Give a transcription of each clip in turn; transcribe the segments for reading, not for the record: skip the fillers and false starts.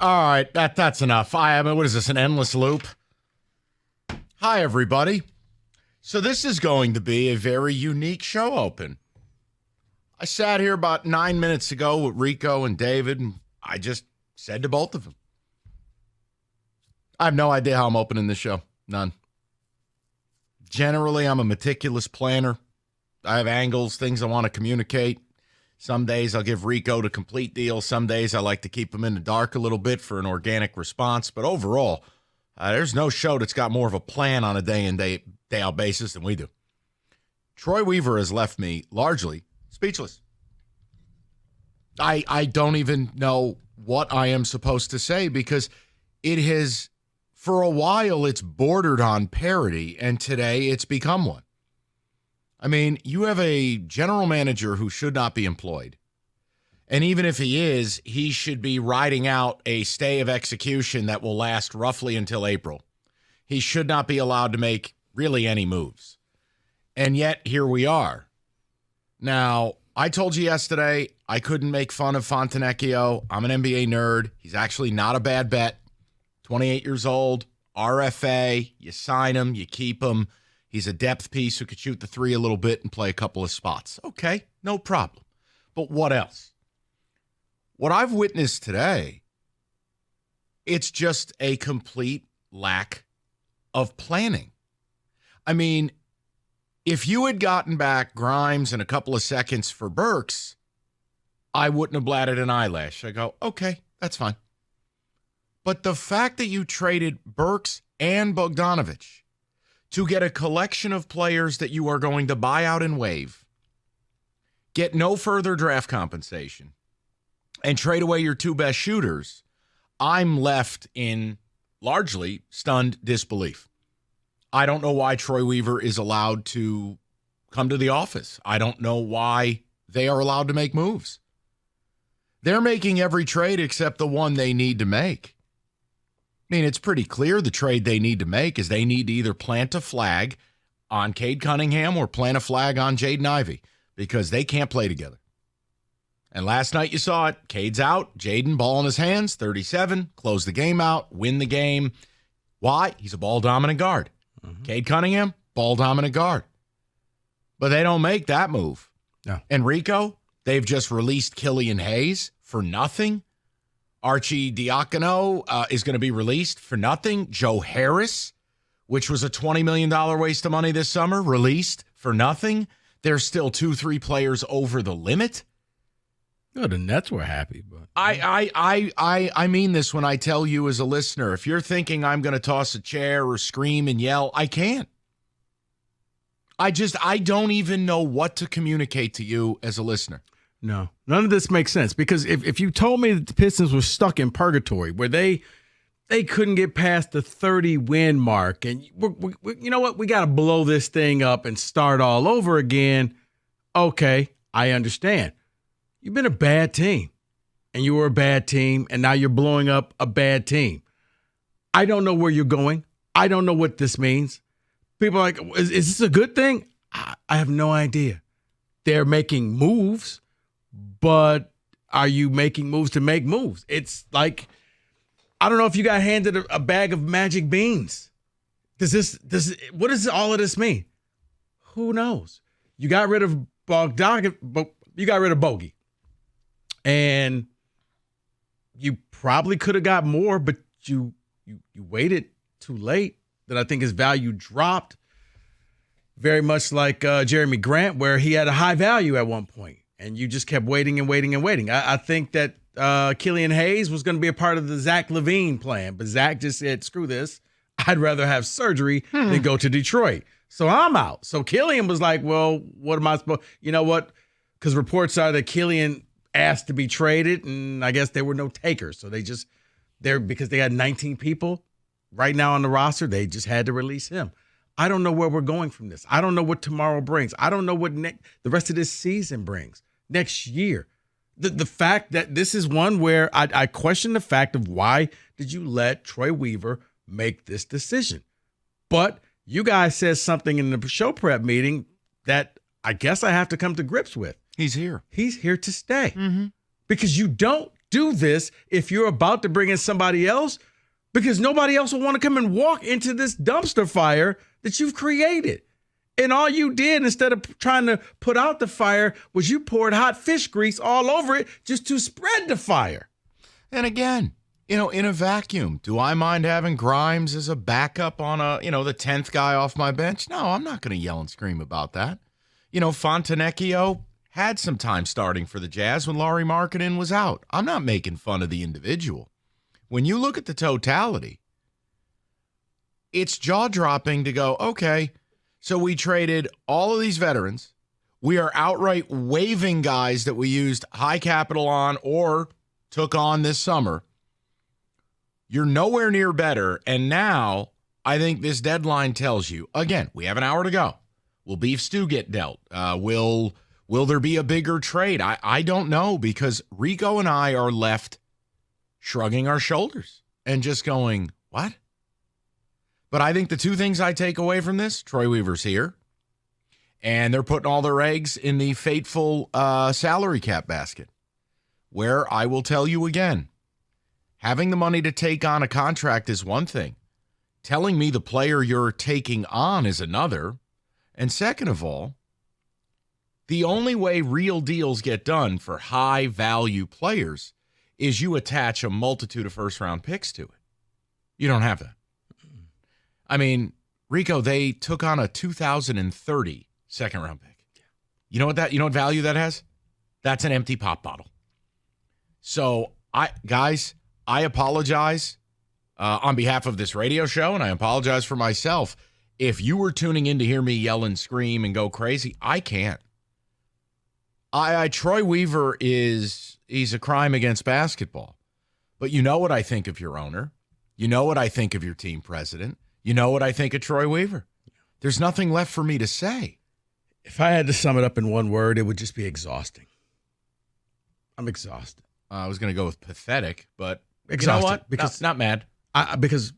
All right, that's enough. I mean, what is this, an endless loop? Hi, everybody. So this is going to be a very unique show open. I sat here about 9 minutes ago with Rico and David, and I just said to both of them, I have no idea how I'm opening this show. None. Generally, I'm a meticulous planner. I have angles, things I want to communicate. Some days I'll give Rico the complete deal. Some days I like to keep him in the dark a little bit for an organic response. But overall, there's no show that's got more of a plan on a day-in, day-out basis than we do. Troy Weaver has left me largely speechless. I don't even know what I am supposed to say because it has, for a while, it's bordered on parody, and today it's become one. I mean, you have a general manager who should not be employed. And even if he is, he should be riding out a stay of execution that will last roughly until April. He should not be allowed to make really any moves. And yet, here we are. Now, I told you yesterday I couldn't make fun of Fontenecchio. I'm an NBA nerd. He's actually not a bad bet. 28 years old, RFA. You sign him, you keep him. He's a depth piece who could shoot the three a little bit and play a couple of spots. Okay, no problem. But what else? What I've witnessed today, it's just a complete lack of planning. I mean, if you had gotten back Grimes in a couple of seconds for Burks, I wouldn't have batted an eyelash. I go, okay, that's fine. But the fact that you traded Burks and Bogdanovich to get a collection of players that you are going to buy out and waive, get no further draft compensation, and trade away your two best shooters, I'm left in largely stunned disbelief. I don't know why Troy Weaver is allowed to come to the office. I don't know why they are allowed to make moves. They're making every trade except the one they need to make. I mean, it's pretty clear the trade they need to make is they need to either plant a flag on Cade Cunningham or plant a flag on Jaden Ivey because they can't play together. And last night you saw it. Cade's out. Jaden, ball in his hands, 37, close the game out, win the game. Why? He's a ball-dominant guard. Mm-hmm. Cade Cunningham, ball-dominant guard. But they don't make that move. No. And Rico, they've just released Killian Hayes for nothing. Archie Diacono is going to be released for nothing. Joe Harris, which was a $20 million waste of money this summer, released for nothing. There's still 2-3 players over the limit. No, the Nets were happy, but I mean this when I tell you as a listener. If you're thinking I'm going to toss a chair or scream and yell, I can't. I don't even know what to communicate to you as a listener. No, none of this makes sense because if you told me that the Pistons were stuck in purgatory where they couldn't get past the 30-win mark and we you know what, we got to blow this thing up and start all over again, okay, I understand. You've been a bad team and you were a bad team and now you're blowing up a bad team. I don't know where you're going. I don't know what this means. People are like, is this a good thing? I have no idea. They're making moves. But are you making moves to make moves? It's like, I don't know if you got handed a bag of magic beans. What does all of this mean? Who knows? You got rid of you got rid of Bogey. And you probably could have got more, but you waited too late. That I think his value dropped. Very much like Jeremy Grant, where he had a high value at one point. And you just kept waiting and waiting and waiting. I think that Killian Hayes was going to be a part of the Zach LaVine plan. But Zach just said, screw this. I'd rather have surgery than go to Detroit. So I'm out. So Killian was like, well, what am I supposed – you know what? Because reports are that Killian asked to be traded, and I guess there were no takers. So because they had 19 people right now on the roster, they just had to release him. I don't know where we're going from this. I don't know what tomorrow brings. I don't know what the rest of this season brings. Next year. The fact that this is one where I question the fact of why did you let Troy Weaver make this decision? But you guys said something in the show prep meeting that I guess I have to come to grips with. He's here. He's here to stay. Mm-hmm. Because you don't do this if you're about to bring in somebody else, because nobody else will want to come and walk into this dumpster fire that you've created. And all you did, instead of trying to put out the fire, was you poured hot fish grease all over it just to spread the fire. And again, in a vacuum, do I mind having Grimes as a backup on the 10th guy off my bench? No, I'm not going to yell and scream about that. Fontenecchio had some time starting for the Jazz when Lauri Markkanen was out. I'm not making fun of the individual. When you look at the totality, it's jaw-dropping to go, okay, so we traded all of these veterans. We are outright waiving guys that we used high capital on or took on this summer. You're nowhere near better, and now I think this deadline tells you, again, we have an hour to go. Will beef stew get dealt? Will there be a bigger trade? I don't know, because Rico and I are left shrugging our shoulders and just going, what? But I think the two things I take away from this, Troy Weaver's here, and they're putting all their eggs in the fateful salary cap basket, where I will tell you again, having the money to take on a contract is one thing. Telling me the player you're taking on is another. And second of all, the only way real deals get done for high-value players is you attach a multitude of first-round picks to it. You don't have that. I mean, Rico, they took on a 2030 second-round pick. You know what value that has? That's an empty pop bottle. So, I apologize on behalf of this radio show, and I apologize for myself. If you were tuning in to hear me yell and scream and go crazy, I can't. Troy Weaver he's a crime against basketball. But you know what I think of your owner. You know what I think of your team president. You know what I think of Troy Weaver. There's nothing left for me to say. If I had to sum it up in one word, it would just be exhausting. I'm exhausted. I was going to go with pathetic, but exhausted. You know what? Because not mad. Because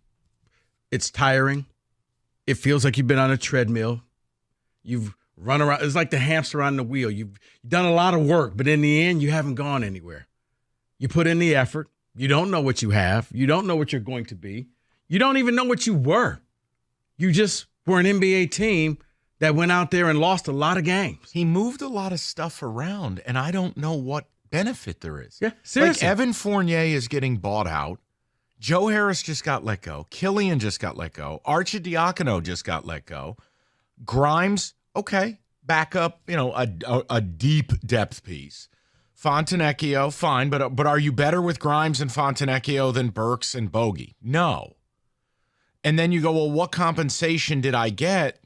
it's tiring. It feels like you've been on a treadmill. You've run around. It's like the hamster on the wheel. You've done a lot of work, but in the end, you haven't gone anywhere. You put in the effort. You don't know what you have. You don't know what you're going to be. You don't even know what you were. You just were an NBA team that went out there and lost a lot of games. He moved a lot of stuff around, and I don't know what benefit there is. Yeah, seriously. Like Evan Fournier is getting bought out. Joe Harris just got let go. Killian just got let go. Arcidiacono just got let go. Grimes, okay, back up, a deep depth piece. Fontenecchio, fine, but are you better with Grimes and Fontenecchio than Burks and Bogey? No. And then you go, well, what compensation did I get?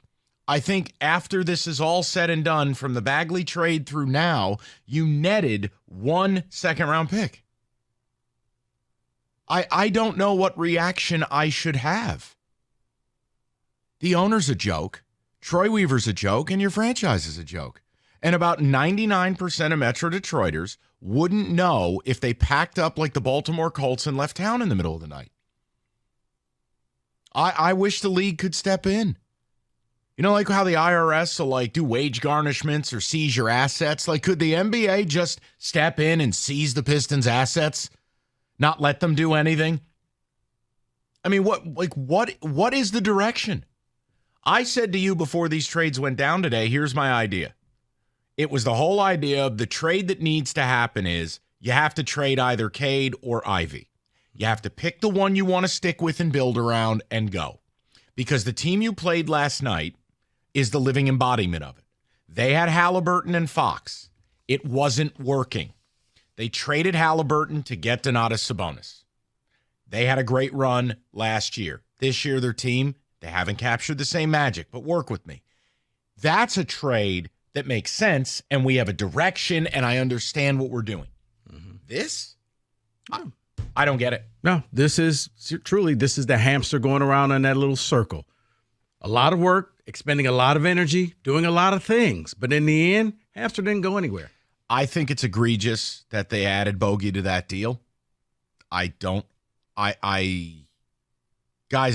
I think after this is all said and done, from the Bagley trade through now, you netted 1 second-round pick. I don't know what reaction I should have. The owner's a joke. Troy Weaver's a joke, and your franchise is a joke. And about 99% of Metro Detroiters wouldn't know if they packed up like the Baltimore Colts and left town in the middle of the night. I wish the league could step in. Like how the IRS will do wage garnishments or seize your assets. Could the NBA just step in and seize the Pistons' assets? Not let them do anything? I mean, what is the direction? I said to you before these trades went down today, here's my idea. It was the whole idea of the trade that needs to happen is you have to trade either Cade or Ivy. You have to pick the one you want to stick with and build around and go. Because the team you played last night is the living embodiment of it. They had Halliburton and Fox. It wasn't working. They traded Halliburton to get Donatas Sabonis. They had a great run last year. This year, their team, they haven't captured the same magic, but work with me. That's a trade that makes sense, and we have a direction, and I understand what we're doing. Mm-hmm. This, I don't get it. No, this is the hamster going around in that little circle. A lot of work, expending a lot of energy, doing a lot of things, but in the end, hamster didn't go anywhere. I think it's egregious that they added Bogey to that deal. Guys,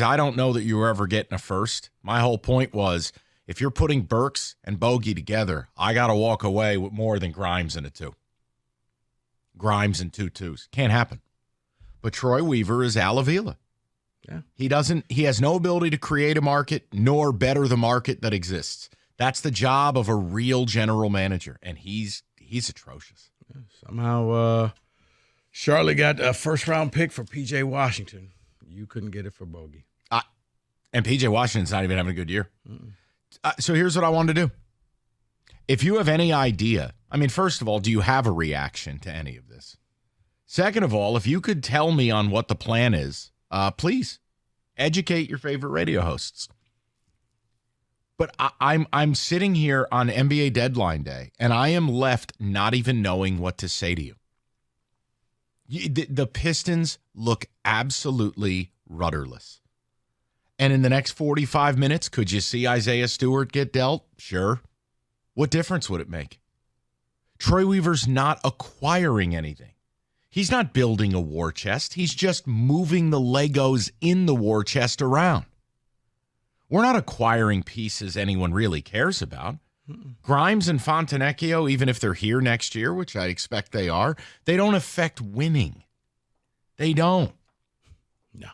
I don't know that you were ever getting a first. My whole point was, if you're putting Burks and Bogey together, I got to walk away with more than Grimes in it too. Grimes and 2-2s. Can't happen. But Troy Weaver is Al Avila. Yeah. He has no ability to create a market nor better the market that exists. That's the job of a real general manager, and he's atrocious. Somehow Charlotte got a first-round pick for P.J. Washington. You couldn't get it for Bogey. And P.J. Washington's not even having a good year. So here's what I wanted to do. If you have any idea, I mean, first of all, do you have a reaction to any of this? Second of all, if you could tell me on what the plan is, please educate your favorite radio hosts. But I'm sitting here on NBA deadline day, and I am left not even knowing what to say to you. The Pistons look absolutely rudderless. And in the next 45 minutes, could you see Isaiah Stewart get dealt? Sure. What difference would it make? Troy Weaver's not acquiring anything. He's not building a war chest. He's just moving the Legos in the war chest around. We're not acquiring pieces anyone really cares about. Grimes and Fontenecchio, even if they're here next year, which I expect they are, they don't affect winning. They don't. No.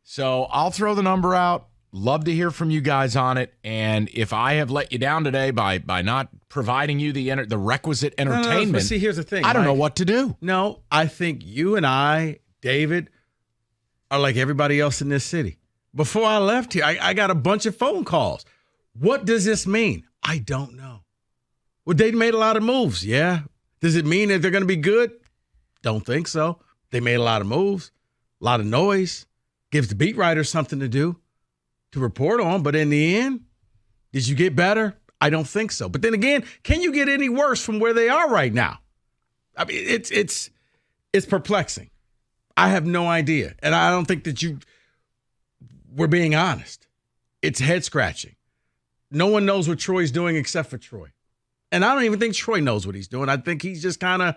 So I'll throw the number out. Love to hear from you guys on it. And if I have let you down today by not providing you the requisite entertainment, but see, here's the thing. I don't know what to do. No, I think you and I, David, are like everybody else in this city. Before I left here, I got a bunch of phone calls. What does this mean? I don't know. Well, they made a lot of moves. Yeah. Does it mean that they're going to be good? Don't think so. They made a lot of moves, a lot of noise. Gives the beat writers something to do, to report on. But in the end, did you get better? I don't think so. But then again, can you get any worse from where they are right now? I mean, it's perplexing. I have no idea. And I don't think that we're being honest. It's head scratching. No one knows what Troy's doing except for Troy. And I don't even think Troy knows what he's doing. I think he's just kind of,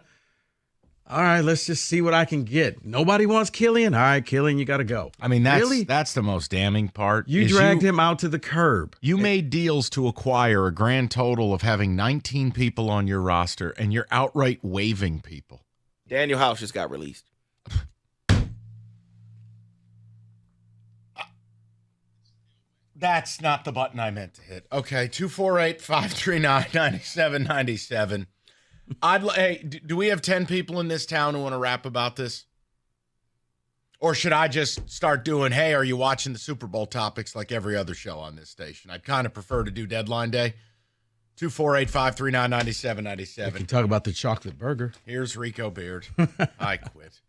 all right, let's just see what I can get. Nobody wants Killian. All right, Killian, you got to go. I mean, that's the most damning part. You dragged him out to the curb. You made deals to acquire a grand total of having 19 people on your roster, and you're outright waiving people. Daniel House just got released. That's not the button I meant to hit. Okay, 248-539-9797. Hey, do we have 10 people in this town who want to rap about this? Or should I just start doing, hey, are you watching the Super Bowl topics like every other show on this station? I'd kind of prefer to do deadline day. 248-539-9797. We can talk about the chocolate burger. Here's Rico Beard. I quit.